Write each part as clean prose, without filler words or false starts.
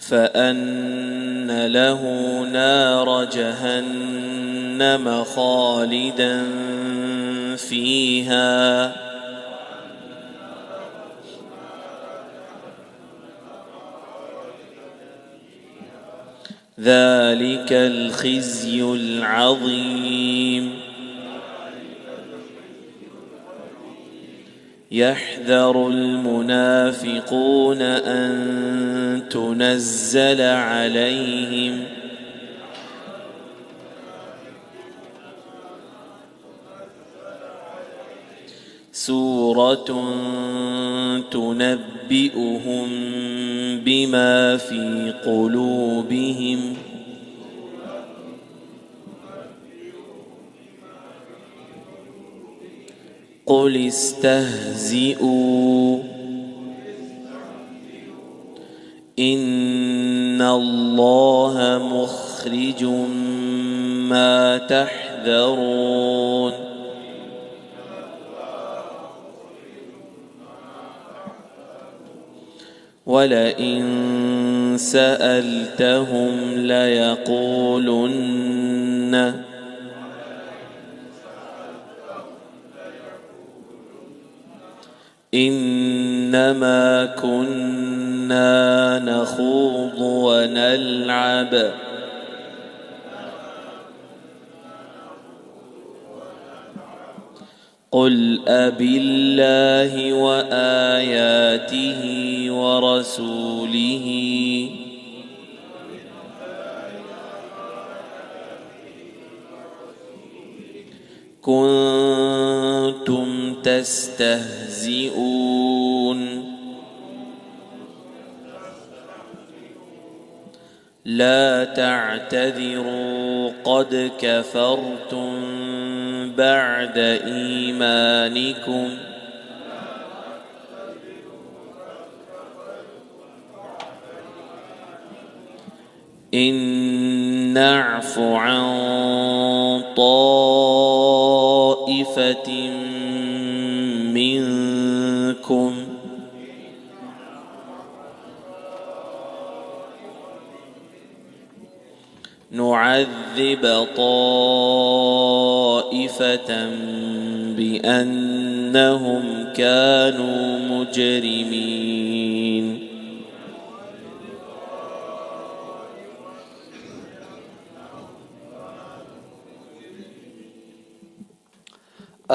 فأن له نار جهنم خالدا فيها ذلك الخزي العظيم يحذر المنافقون أن تنزل عليهم سورة تنبئهم بما في قلوبهم قل استهزئوا إن الله مخرج ما تحذرون ولئن سألتهم ليقولن إنما كنا نخوض ونلعب قل أبالله وآياته ورسوله كنتم تستهزئون لا تعتذروا قد كفرتم بعد إيمانكم إن نعف عن طائفة منكم نعذب طائفة بأنهم كانوا مجرمين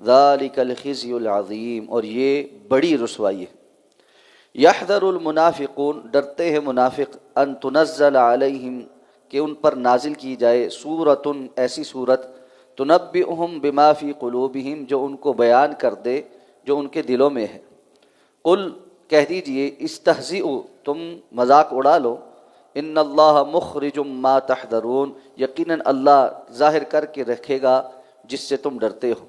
ذالک الخزی العظیم، اور یہ بڑی رسوائی ہے۔ یحذر المنافقون، ڈرتے ہیں منافق، ان تنزل علیہم، کہ ان پر نازل کی جائے، سورۃ، ایسی سورت، تنبئہم بما فی قلوبہم، جو ان کو بیان کر دے جو ان کے دلوں میں ہے۔ قل، کہہ دیجئے، استہزئوا، تم مذاق اڑا لو، ان اللہ مخرج ما تحذرون، یقیناً اللہ ظاہر کر کے رکھے گا جس سے تم ڈرتے ہو۔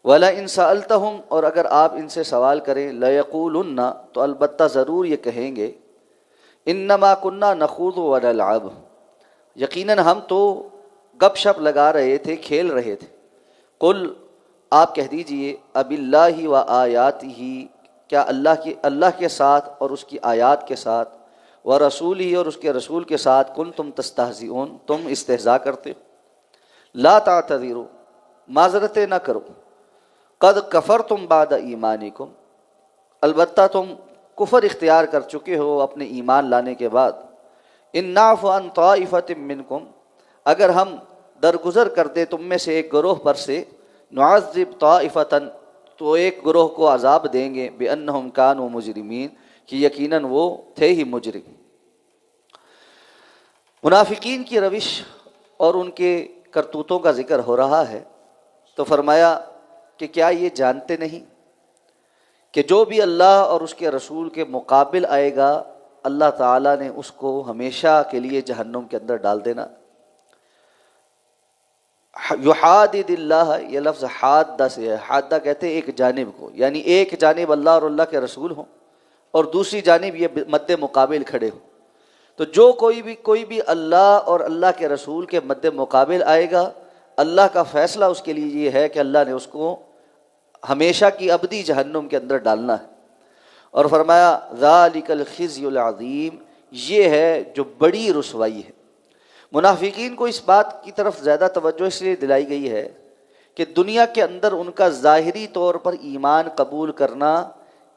وَلَئِن سَأَلْتَهُمْ، اور اگر آپ ان سے سوال کریں، لَيَقُولُنَّ، تو البتہ ضرور یہ کہیں گے، اِنَّمَا كُنَّا نَخُوضُ وَنَلْعَبُ، یقیناً ہم تو گپ شپ لگا رہے تھے، کھیل رہے تھے۔ قل، آپ کہہ دیجئے، اب اللہ و آیاتہ، کیا اللہ کے ساتھ اور اس کی آیات کے ساتھ، و رسولہ، اور اس کے رسول کے ساتھ، کنتم تستہزئون، تم استہزاء کرتے ہو۔ لا تعتذروا، معذرتیں نہ کرو، قد کفرتم بعد ایمانکم، البتہ تم کفر اختیار کر چکے ہو اپنے ایمان لانے کے بعد۔ ان نعف عن طائفۃ منکم، اگر ہم درگزر کر دے تم میں سے ایک گروہ پر سے، نعذب طائفۃ، تو ایک گروہ کو عذاب دیں گے، بانہم کانوا مجرمین، کہ یقیناً وہ تھے ہی مجرم۔ منافقین کی روش اور ان کے کرتوتوں کا ذکر ہو رہا ہے، تو فرمایا کہ کیا یہ جانتے نہیں کہ جو بھی اللہ اور اس کے رسول کے مقابل آئے گا، اللہ تعالیٰ نے اس کو ہمیشہ کے لیے جہنم کے اندر ڈال دینا۔ یحادد اللہ، یہ لفظ حادہ سے ہے، حادہ کہتے ہیں ایک جانب کو، یعنی ایک جانب اللہ اور اللہ کے رسول ہوں اور دوسری جانب یہ مد مقابل کھڑے ہوں۔ تو جو کوئی بھی اللہ اور اللہ کے رسول کے مد مقابل آئے گا، اللہ کا فیصلہ اس کے لیے یہ ہے کہ اللہ نے اس کو ہمیشہ کی ابدی جہنم کے اندر ڈالنا ہے۔ اور فرمایا ذالک الخزی العظیم، یہ ہے جو بڑی رسوائی ہے۔ منافقین کو اس بات کی طرف زیادہ توجہ اس لیے دلائی گئی ہے کہ دنیا کے اندر ان کا ظاہری طور پر ایمان قبول کرنا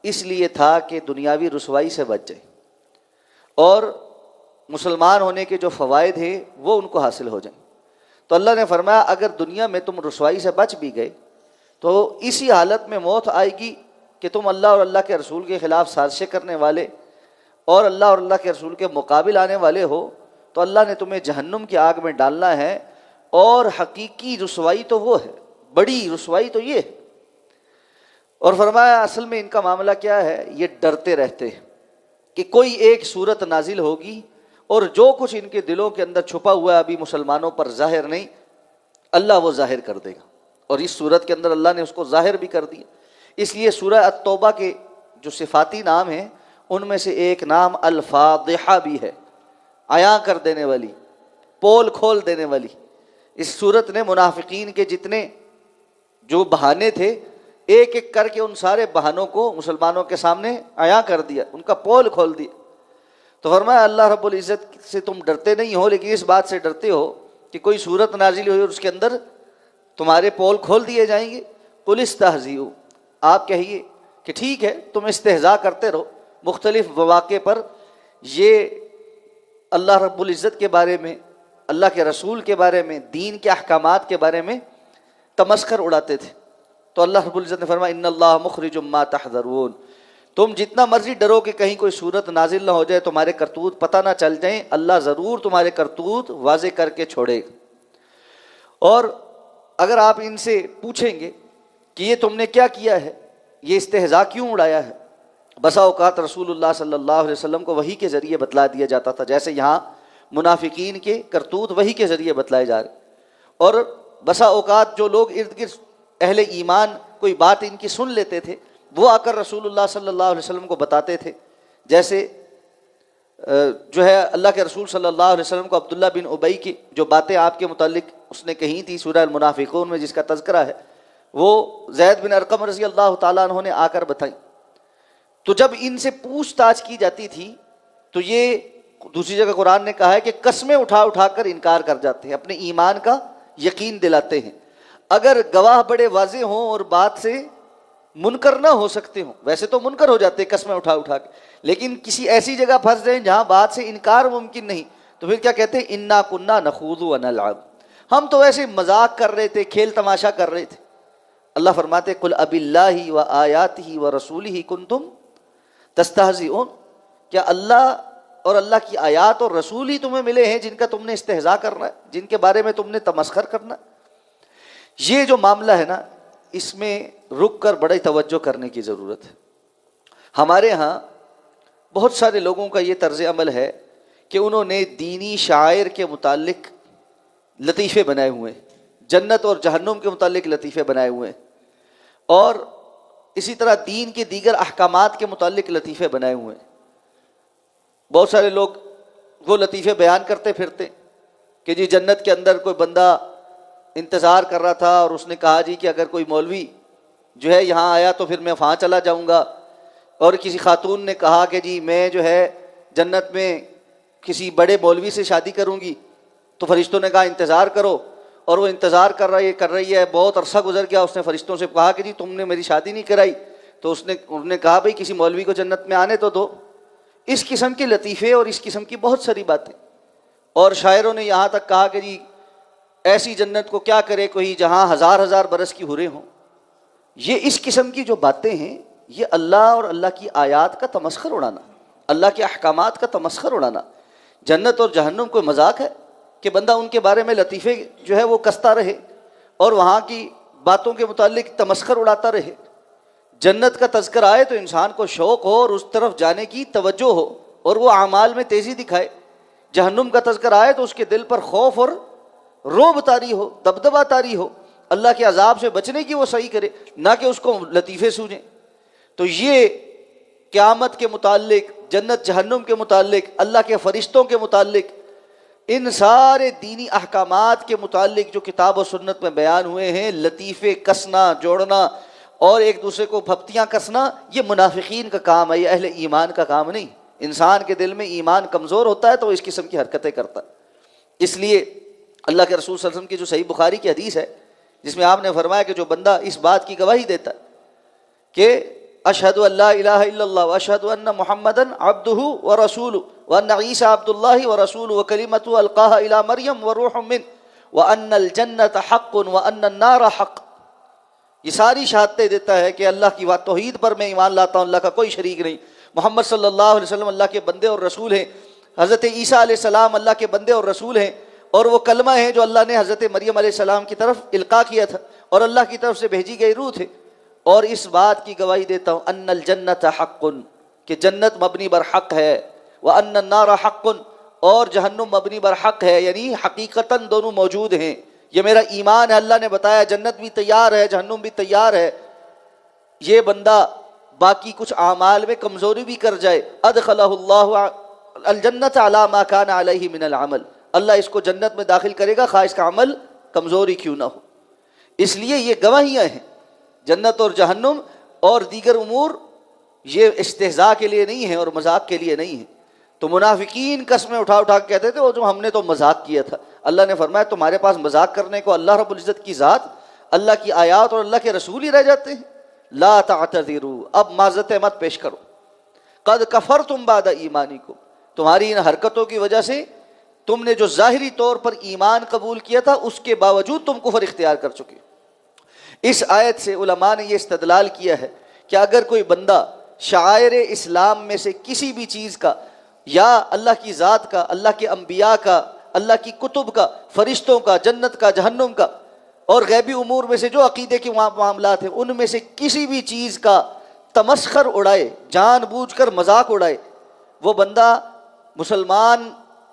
اس لیے تھا کہ دنیاوی رسوائی سے بچ جائے اور مسلمان ہونے کے جو فوائد ہیں وہ ان کو حاصل ہو جائیں۔ تو اللہ نے فرمایا اگر دنیا میں تم رسوائی سے بچ بھی گئے تو اسی حالت میں موت آئے گی کہ تم اللہ اور اللہ کے رسول کے خلاف سازشیں کرنے والے اور اللہ اور اللہ کے رسول کے مقابل آنے والے ہو، تو اللہ نے تمہیں جہنم کی آگ میں ڈالنا ہے۔ اور حقیقی رسوائی تو وہ ہے، بڑی رسوائی تو یہ ہے۔ اور فرمایا اصل میں ان کا معاملہ کیا ہے، یہ ڈرتے رہتے ہیں کہ کوئی ایک صورت نازل ہوگی اور جو کچھ ان کے دلوں کے اندر چھپا ہوا ہے ابھی مسلمانوں پر ظاہر نہیں، اللہ وہ ظاہر کر دے گا، اور اس صورت کے اندر اللہ نے اس کو ظاہر بھی کر دیا۔ اس لیے سورہ التوبہ کے جو صفاتی نام ہیں ان میں سے ایک نام الفاضحہ بھی ہے، عیاں کر دینے والی، پول کھول دینے والی۔ اس صورت نے منافقین کے جتنے جو بہانے تھے ایک ایک کر کے ان سارے بہانوں کو مسلمانوں کے سامنے عیاں کر دیا، ان کا پول کھول دیا۔ تو فرمایا اللہ رب العزت سے تم ڈرتے نہیں ہو، لیکن اس بات سے ڈرتے ہو کہ کوئی صورت نازل ہوئی اور اس کے اندر تمہارے پول کھول دیے جائیں گے۔ قل استہزئوا، آپ کہیے کہ ٹھیک ہے تم استہزاء کرتے رہو، مختلف مواقع پر یہ اللہ رب العزت کے بارے میں، اللہ کے رسول کے بارے میں، دین کے احکامات کے بارے میں تمسخر اڑاتے تھے۔ تو اللہ رب العزت نے فرمایا ان اللہ مخرج ما تحذرون، تم جتنا مرضی ڈرو کہ کہیں کوئی صورت نازل نہ ہو جائے، تمہارے کرتوت پتہ نہ چل جائیں، اللہ ضرور تمہارے کرتوت واضح کر کے چھوڑے گا۔ اور اگر آپ ان سے پوچھیں گے کہ یہ تم نے کیا کیا ہے، یہ استہزاء کیوں اڑایا ہے، بسا اوقات رسول اللہ صلی اللہ علیہ وسلم کو وحی کے ذریعے بتلا دیا جاتا تھا، جیسے یہاں منافقین کے کرتوت وحی کے ذریعے بتلائے جا رہے، اور بسا اوقات جو لوگ ارد گرد اہل ایمان کوئی بات ان کی سن لیتے تھے وہ آ کر رسول اللہ صلی اللہ علیہ وسلم کو بتاتے تھے، جیسے جو ہے اللہ کے رسول صلی اللہ علیہ وسلم کو عبداللہ بن ابی کی جو باتیں آپ کے متعلق اس نے کہی تھی سورہ المنافقون میں جس کا تذکرہ ہے، وہ زید بن ارقم رضی اللہ تعالیٰ عنہ نے آ کر بتائی۔ تو جب ان سے پوچھ تاچھ کی جاتی تھی تو یہ دوسری جگہ قرآن نے کہا ہے کہ قسمیں اٹھا اٹھا کر انکار کر جاتے ہیں، اپنے ایمان کا یقین دلاتے ہیں۔ اگر گواہ بڑے واضح ہوں اور بات سے منکر نہ ہو سکتے ہوں، ویسے تو منکر ہو جاتے ہیں قسمیں اٹھا اٹھا کے، لیکن کسی ایسی جگہ پھنس جائیں جہاں بات سے انکار ممکن نہیں، تو پھر کیا کہتے ہیں انا کننا نخوض ونلعب، ہم تو ایسے مذاق کر رہے تھے، کھیل تماشا کر رہے تھے۔ اللہ فرماتے قل اب اللہ و آیاتہ و رسولہ کنتم تستہزئون، کیا اللہ اور اللہ کی آیات اور رسول ہی تمہیں ملے ہیں جن کا تم نے استہزاء کرنا ہے، جن کے بارے میں تم نے تمسخر کرنا ہے؟ یہ جو معاملہ ہے نا، اس میں رک کر بڑی توجہ کرنے کی ضرورت ہے۔ ہمارے ہاں بہت سارے لوگوں کا یہ طرز عمل ہے کہ انہوں نے دینی شعائر کے متعلق لطیفے بنائے ہوئے ہیں، جنت اور جہنم کے متعلق لطیفے بنائے ہوئے ہیں، اور اسی طرح دین کے دیگر احکامات کے متعلق لطیفے بنائے ہوئے ہیں۔ بہت سارے لوگ وہ لطیفے بیان کرتے پھرتے کہ جی جنت کے اندر کوئی بندہ انتظار کر رہا تھا اور اس نے کہا جی کہ اگر کوئی مولوی جو ہے یہاں آیا تو پھر میں وہاں چلا جاؤں گا، اور کسی خاتون نے کہا کہ جی میں جو ہے جنت میں کسی بڑے مولوی سے شادی کروں گی، تو فرشتوں نے کہا انتظار کرو، اور وہ انتظار کر رہی ہے، بہت عرصہ گزر گیا، اس نے فرشتوں سے کہا کہ جی تم نے میری شادی نہیں کرائی، تو انہوں نے کہا بھئی کسی مولوی کو جنت میں آنے تو دو۔ اس قسم کے لطیفے اور اس قسم کی بہت ساری باتیں، اور شاعروں نے یہاں تک کہا کہ جی ایسی جنت کو کیا کرے کوئی جہاں ہزار ہزار برس کی حوریں ہوں۔ یہ اس قسم کی جو باتیں ہیں، یہ اللہ اور اللہ کی آیات کا تمسخر اڑانا، اللہ کے احکامات کا تمسخر اڑانا۔ جنت اور جہنم کوئی مذاق ہے کہ بندہ ان کے بارے میں لطیفے جو ہے وہ کستا رہے اور وہاں کی باتوں کے متعلق تمسخر اڑاتا رہے؟ جنت کا تذکر آئے تو انسان کو شوق ہو اور اس طرف جانے کی توجہ ہو اور وہ اعمال میں تیزی دکھائے۔ جہنم کا تذکر آئے تو اس کے دل پر خوف اور رعب طاری ہو، دبدبہ طاری ہو، اللہ کے عذاب سے بچنے کی وہ صحیح کرے، نہ کہ اس کو لطیفے سوجیں۔ تو یہ قیامت کے متعلق، جنت جہنم کے متعلق، اللہ کے فرشتوں کے متعلق، ان سارے دینی احکامات کے متعلق جو کتاب و سنت میں بیان ہوئے ہیں، لطیفے کسنا، جوڑنا اور ایک دوسرے کو پھپتیاں کسنا، یہ منافقین کا کام ہے، یہ اہل ایمان کا کام نہیں۔ انسان کے دل میں ایمان کمزور ہوتا ہے تو وہ اس قسم کی حرکتیں کرتا ہے۔ اس لیے اللہ کے رسول صلی اللہ علیہ وسلم کی جو صحیح بخاری کی حدیث ہے، جس میں آپ نے فرمایا کہ جو بندہ اس بات کی گواہی دیتا ہے کہ اشہد ان لا الہ الا اللہ واشہد ان محمدا عبدہ ورسولہ وان عیسی عبد اللہ ورسولہ وکلمتہ القاها الی مریم وروح منہ وان الجنۃ حق وان النار حق، یہ ساری شہادتیں دیتا ہے کہ اللہ کی توحید پر میں ایمان لاتا ہوں، اللہ کا کوئی شریک نہیں، محمد صلی اللہ علیہ وسلم اللہ کے بندے اور رسول ہیں، حضرت عیسیٰ علیہ السلام اللہ کے بندے اور رسول ہیں، اور وہ کلمہ ہیں جو اللہ نے حضرت مریم علیہ السلام کی طرف القاء کیا تھا اور اللہ کی طرف سے بھیجی گئی روح تھے، اور اس بات کی گواہی دیتا ہوں ان الجنت حق، کہ جنت مبنی بر حق ہے، وان النار حق، اور جہنم مبنی بر حق ہے، یعنی حقیقتاً دونوں موجود ہیں۔ یہ میرا ایمان ہے، اللہ نے بتایا جنت بھی تیار ہے، جہنم بھی تیار ہے۔ یہ بندہ باقی کچھ اعمال میں کمزوری بھی کر جائے، ادخلہ اللہ الجنت علی ما کان علیہ من العمل، اللہ اس کو جنت میں داخل کرے گا خواہ اس کا عمل کمزوری کیوں نہ ہو۔ اس لیے یہ گواہیاں ہیں، جنت اور جہنم اور دیگر امور یہ استہزاء کے لیے نہیں ہیں اور مذاق کے لیے نہیں ہیں۔ تو منافقین قسمیں اٹھا اٹھا کے کہتے تھے وہ جو ہم نے تو مذاق کیا تھا، اللہ نے فرمایا تمہارے پاس مذاق کرنے کو اللہ رب العزت کی ذات، اللہ کی آیات اور اللہ کے رسول ہی رہ جاتے ہیں۔ لا تعتذروا، اب معذرتیں مت پیش کرو، قد کفرتم بعد ایمانکم، تمہاری ان حرکتوں کی وجہ سے تم نے جو ظاہری طور پر ایمان قبول کیا تھا اس کے باوجود تم کفر اختیار کر چکے۔ اس آیت سے علماء نے یہ استدلال کیا ہے کہ اگر کوئی بندہ شعائر اسلام میں سے کسی بھی چیز کا، یا اللہ کی ذات کا، اللہ کے انبیاء کا، اللہ کی کتب کا، فرشتوں کا، جنت کا، جہنم کا اور غیبی امور میں سے جو عقیدے کے معاملات ہیں، ان میں سے کسی بھی چیز کا تمسخر اڑائے، جان بوجھ کر مذاق اڑائے، وہ بندہ مسلمان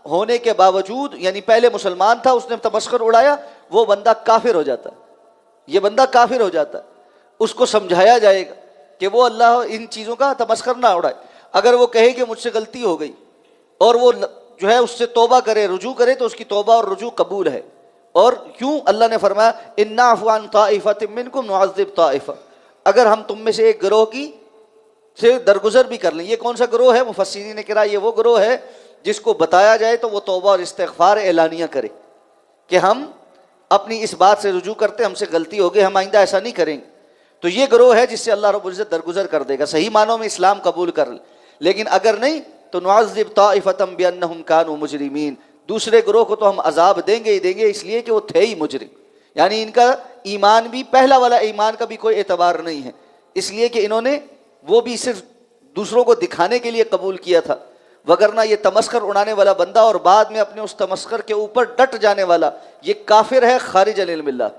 ہونے کے باوجود، یعنی پہلے مسلمان تھا اس نے تمسخر اڑایا، وہ بندہ کافر ہو جاتا ہے، یہ بندہ کافر ہو جاتا ہے۔ اس کو سمجھایا جائے گا کہ وہ اللہ ان چیزوں کا تمسخر نہ اڑائے۔ اگر وہ کہے کہ مجھ سے غلطی ہو گئی اور وہ جو ہے اس سے توبہ کرے، رجوع کرے، تو اس کی توبہ اور رجوع قبول ہے۔ اور کیوں؟ اللہ نے فرمایا ان نعفو عن طائفۃ منکم نعذب طائفہ، اگر ہم تم میں سے ایک گروہ کی سے درگزر بھی کر لیں۔ یہ کون سا گروہ ہے؟ مفسرین نے کہا یہ وہ گروہ ہے جس کو بتایا جائے تو وہ توبہ اور استغفار اعلانیہ کرے کہ ہم اپنی اس بات سے رجوع کرتے، ہم سے غلطی ہو گئی، ہم آئندہ ایسا نہیں کریں گے۔ تو یہ گروہ ہے جس سے اللہ رب العزت درگزر کر دے گا، صحیح معنوں میں اسلام قبول کر لے۔ لیکن اگر نہیں تو نعذب طائفۃ بانہم کانوا مجرمین، دوسرے گروہ کو تو ہم عذاب دیں گے ہی دیں گے، اس لیے کہ وہ تھے ہی مجرم۔ یعنی ان کا ایمان بھی پہلا والا ایمان کا بھی کوئی اعتبار نہیں ہے، اس لیے کہ انہوں نے وہ بھی صرف دوسروں کو دکھانے کے لیے قبول کیا تھا، وگرنہ یہ تمسخر اڑانے والا بندہ اور بعد میں اپنے اس تمسخر کے اوپر ڈٹ جانے والا یہ کافر ہے خارج عن علم اللہ.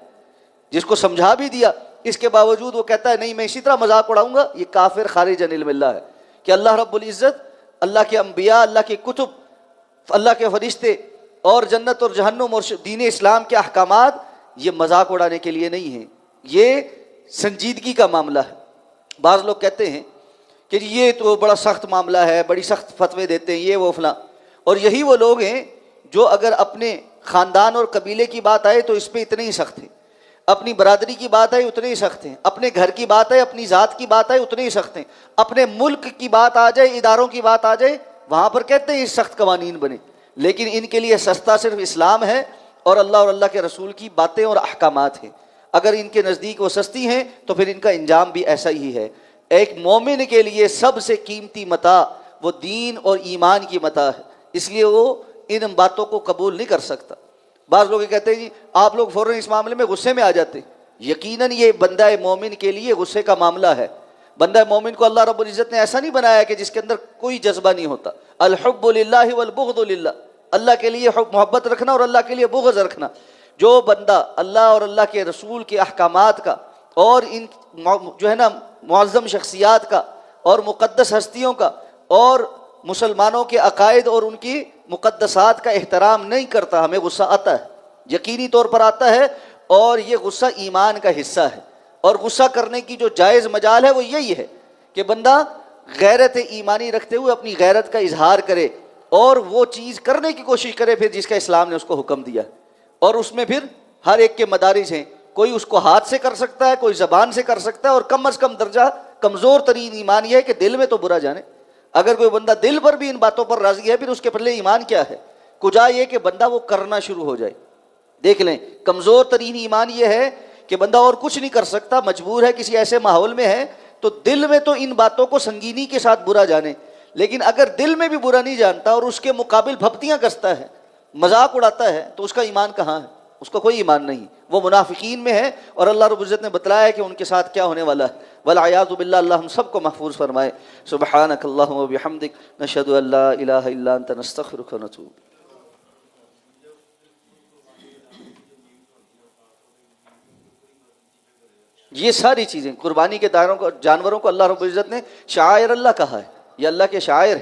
جس کو سمجھا بھی دیا اس کے باوجود وہ کہتا ہے نہیں میں اسی طرح مذاق اڑاؤں گا، یہ کافر خارج عن علم اللہ ہے. کہ اللہ رب العزت، اللہ کے انبیاء، اللہ کے کتب، اللہ کے فرشتے اور جنت اور جہنم اور دین اسلام کے احکامات یہ مذاق اڑانے کے لیے نہیں ہیں، یہ سنجیدگی کا معاملہ ہے. بعض لوگ کہتے ہیں کہ یہ تو بڑا سخت معاملہ ہے، بڑی سخت فتوے دیتے ہیں یہ وہ فلاں، اور یہی وہ لوگ ہیں جو اگر اپنے خاندان اور قبیلے کی بات آئے تو اس پہ اتنے ہی سخت ہیں، اپنی برادری کی بات آئے اتنے ہی سخت ہیں، اپنے گھر کی بات آئے، اپنی ذات کی بات آئے اتنے ہی سخت ہیں، اپنے ملک کی بات آ جائے، اداروں کی بات آ جائے، وہاں پر کہتے ہیں سخت قوانین بنے. لیکن ان کے لیے سستا صرف اسلام ہے اور اللہ کے رسول کی باتیں اور احکامات ہیں. اگر ان کے نزدیک وہ سستی ہیں تو پھر ان کا انجام بھی ایسا ہی ہے. ایک مومن کے لیے سب سے قیمتی متاع وہ دین اور ایمان کی متاع ہے، اس لیے وہ ان باتوں کو قبول نہیں کر سکتا. بعض لوگ یہ کہتے ہیں جی آپ لوگ فوراً اس معاملے میں غصے میں آ جاتے، یقیناً یہ بندہ مومن کے لیے غصے کا معاملہ ہے. بندہ مومن کو اللہ رب العزت نے ایسا نہیں بنایا کہ جس کے اندر کوئی جذبہ نہیں ہوتا. الحب للہ والبغض للہ، اللہ کے لیے محبت رکھنا اور اللہ کے لیے بغض رکھنا. جو بندہ اللہ اور اللہ کے رسول کے احکامات کا اور ان جو ہے نا معظم شخصیات کا اور مقدس ہستیوں کا اور مسلمانوں کے عقائد اور ان کی مقدسات کا احترام نہیں کرتا، ہمیں غصہ آتا ہے، یقینی طور پر آتا ہے، اور یہ غصہ ایمان کا حصہ ہے. اور غصہ کرنے کی جو جائز مجال ہے وہ یہی ہے کہ بندہ غیرت ایمانی رکھتے ہوئے اپنی غیرت کا اظہار کرے اور وہ چیز کرنے کی کوشش کرے پھر جس کا اسلام نے اس کو حکم دیا. اور اس میں پھر ہر ایک کے مدارج ہیں، کوئی اس کو ہاتھ سے کر سکتا ہے، کوئی زبان سے کر سکتا ہے، اور کم از کم درجہ کمزور ترین ایمان یہ ہے کہ دل میں تو برا جانے. اگر کوئی بندہ دل پر بھی ان باتوں پر راضی ہے پھر اس کے پہلے ایمان کیا ہے؟ کجا یہ کہ بندہ وہ کرنا شروع ہو جائے. دیکھ لیں کمزور ترین ایمان یہ ہے کہ بندہ اور کچھ نہیں کر سکتا، مجبور ہے، کسی ایسے ماحول میں ہے، تو دل میں تو ان باتوں کو سنگینی کے ساتھ برا جانے. لیکن اگر دل میں بھی برا نہیں جانتا اور اس کے مقابل بھپتیاں کستا ہے، مذاق اڑاتا ہے، تو اس کا ایمان کہاں ہے؟ اس کا کوئی ایمان نہیں، وہ منافقین میں ہے. اور اللہ رب العزت نے بتلایا کہ ان کے ساتھ کیا ہونے والا ہے. والعیاذ باللہ، اللہ ہم سب کو محفوظ فرمائے. سبحانک اللہم و بحمدک، نشہد ان لا الہ الا انت، نستغفرک و نتوب. یہ ساری چیزیں قربانی کے دائروں کو، جانوروں کو اللہ رب العزت نے شعائر اللہ کہا ہے، یہ اللہ کے شعائر ہیں.